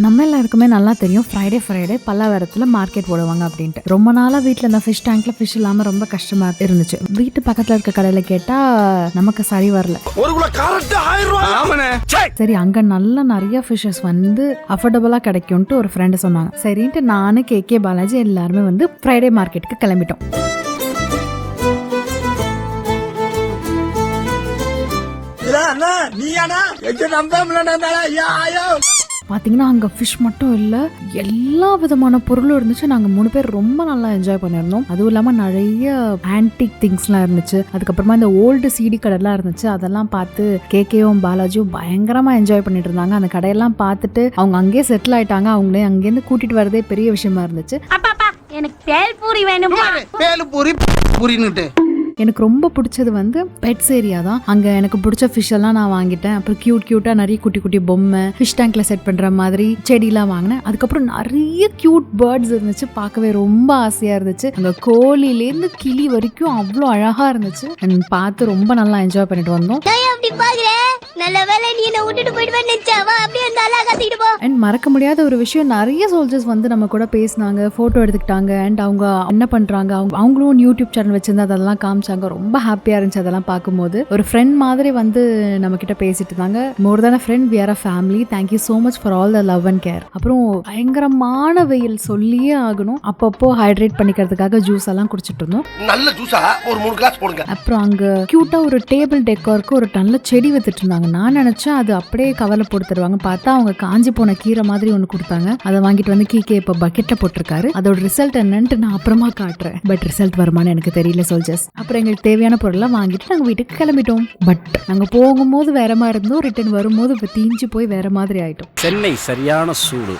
நம்ம எல்லாருக்குமே நல்லா தெரியும் ஃப்ரைடே பல்லாவரத்துல மார்க்கெட் போடுவாங்க அப்படின்ட்டு. ரொம்ப நாளா வீட்டுல இந்த ஃபிஷ் டேங்க்ல ஃபிஷ் இல்லாம ரொம்ப கஷ்டமா இருந்துச்சு. வீட்டு பக்கத்துல இருக்க கடையில கேட்டா நமக்கு சரி வரல. சரி அங்க நல்ல நிறைய ஃபிஷஸ் வந்து அஃபோர்டபுளா கிடைக்கும்ட்டு ஒரு ஃப்ரெண்டு சொன்னாங்க. சரின்ட்டு நானு கே பாலாஜி எல்லாருமே வந்து ஃப்ரைடே மார்க்கெட்டுக்கு கிளம்பிட்டோம். பாத்தீங்கன்னா அங்க ஃபிஷ் மட்டும் இல்ல, எல்லா விதமான பொருளும் இருந்துச்சு. நாங்க 3 பேர் ரொம்ப நல்லா என்ஜாய் பண்ணிருந்தோம். அதுவும் இல்லாம நிறைய ஆன்டிக் திங்ஸ் எல்லாம் இருந்துச்சு. அதுக்கப்புறமா இந்த ஓல்டு சிடி கடைலாம் இருந்துச்சு. அதெல்லாம் பார்த்து கேவும் பாலாஜியும் பயங்கரமா என்ஜாய் பண்ணிட்டு இருந்தாங்க. அந்த கடையெல்லாம் பார்த்துட்டு அவங்க அங்கேயே செட்டில் ஆயிட்டாங்க. அவங்களே அங்கேருந்து கூட்டிட்டு வரதே பெரிய விஷயமா இருந்துச்சு. எனக்கு பேல்பூரி வேணும். எனக்கு ரொம்ப பிடிச்சது வந்து பெட்ஸ் ஏரியா தான். அங்க எனக்கு பிடிச்ச ஃபிஷ் எல்லாம் நான் வாங்கிட்டேன். அப்புறம் கியூட்டா நிறைய குட்டி பொம்மை, ஃபிஷ் டேங்க்ல செட் பண்ற மாதிரி செடியெல்லாம் வாங்கினேன். அதுக்கப்புறம் நிறைய கியூட் பேர்ட்ஸ் இருந்துச்சு. பார்க்கவே ரொம்ப ஆசையா இருந்துச்சு. அங்க கோழில இருந்து கிளி வரைக்கும் அவ்வளோ அழகா இருந்துச்சு. பார்த்து ரொம்ப நல்லா என்ஜாய் பண்ணிட்டு வந்தோம். அண்ட் மறக்க முடியாத ஒரு விஷயம், நிறைய சோல்ஜர்ஸ் வந்து நம்ம கூட பேசினாங்க, போட்டோ எடுத்துக்கிட்டாங்க. அண்ட் அவங்க என்ன பண்றாங்க, அவங்களும் யூடியூப் சேனல் வச்சிருந்தா அதெல்லாம் காமிச்சாங்க. ரொம்ப ஹாப்பியா இருந்துச்சு அதெல்லாம் பார்க்கும்போது. ஒரு ஃப்ரெண்ட் மாதிரி வந்து நம்ம கிட்ட பேசிட்டு இருந்தாங்க. மோர் தென் a friend, we are a family. Thank you so much for all the love and care. அப்புறம் பயங்கரமான வெயில் சொல்லியே ஆகணும். அப்பப்போ ஹைட்ரேட் பண்ணிக்கிறதுக்காக ஜூஸ் எல்லாம் குடிச்சிட்டு இருந்தோம். நல்ல ஜூஸா ஒரு 3 கிளாஸ் போடுங்க. அப்புறம் அங்க கியூட்டா ஒரு டேபிள் டெக்கோருக்கு ஒரு நல்ல செடி வித்துட்டு இருந்தாங்க. நான் நினைச்சேன் அது அப்படியே கவர்ல போட்டு தருவாங்க. பார்த்தா அவங்க காஞ்சி போன கீரை மாதிரி ஒண்ணு கொடுத்தாங்க. அதை வாங்கிட்டு வந்து கே இப்ப பக்கெட்ல போட்டிருக்காரு. அதோட ரிசல்ட் என்னன்னு நான் அப்புறமா காட்டுறேன். பட் ரிசல்ட் வருமானு எனக்கு தெரியல சோல்ஜர்ஸ். அப்புறம் எங்களுக்கு தேவையான பொருள்லாம் வாங்கிட்டு நாங்க வீட்டுக்கு கிளம்பிட்டோம். பட் நாங்க போகும்போது வேற மாதிரி இருந்தோம், ரிட்டர்ன் வரும்போது இப்ப தீஞ்சு போய் வேற மாதிரி ஆயிட்டோம். சென்னை சரியான சூடு.